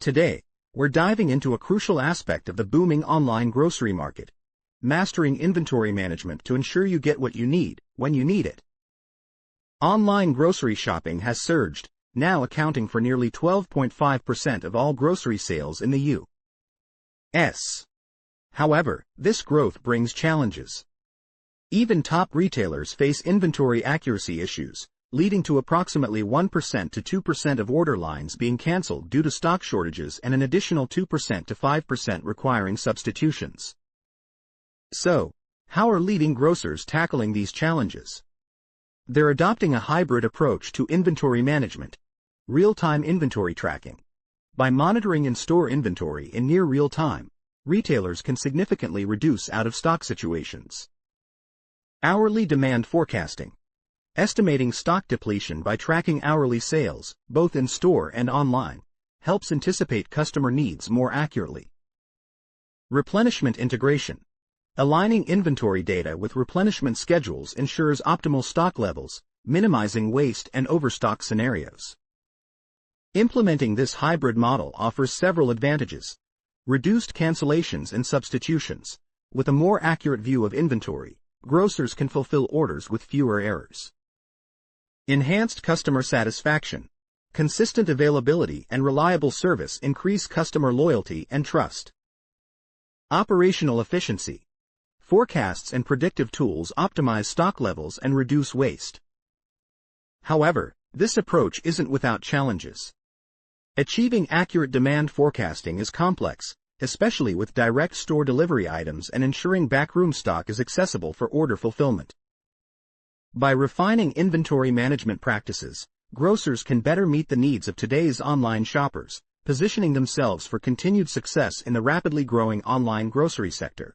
Today, we're diving into a crucial aspect of the booming online grocery market: mastering inventory management to ensure you get what you need, when you need it. Online grocery shopping has surged, now accounting for nearly 12.5% of all grocery sales in the U.S. However, this growth brings challenges. Even top retailers face inventory accuracy issues, leading to approximately 1% to 2% of order lines being canceled due to stock shortages and an additional 2% to 5% requiring substitutions. So, how are leading grocers tackling these challenges? They're adopting a hybrid approach to inventory management: real-time inventory tracking. By monitoring in-store inventory in near real time, retailers can significantly reduce out-of-stock situations. Hourly demand forecasting. Estimating stock depletion by tracking hourly sales, both in-store and online, helps anticipate customer needs more accurately. Replenishment integration. Aligning inventory data with replenishment schedules ensures optimal stock levels, minimizing waste and overstock scenarios. Implementing this hybrid model offers several advantages: reduced cancellations and substitutions. With a more accurate view of inventory, grocers can fulfill orders with fewer errors. Enhanced customer satisfaction. Consistent availability and reliable service increase customer loyalty and trust. Operational efficiency. Forecasts and predictive tools optimize stock levels and reduce waste. However, this approach isn't without challenges. Achieving accurate demand forecasting is complex, especially with direct store delivery items, and ensuring backroom stock is accessible for order fulfillment. By refining inventory management practices, grocers can better meet the needs of today's online shoppers, positioning themselves for continued success in the rapidly growing online grocery sector.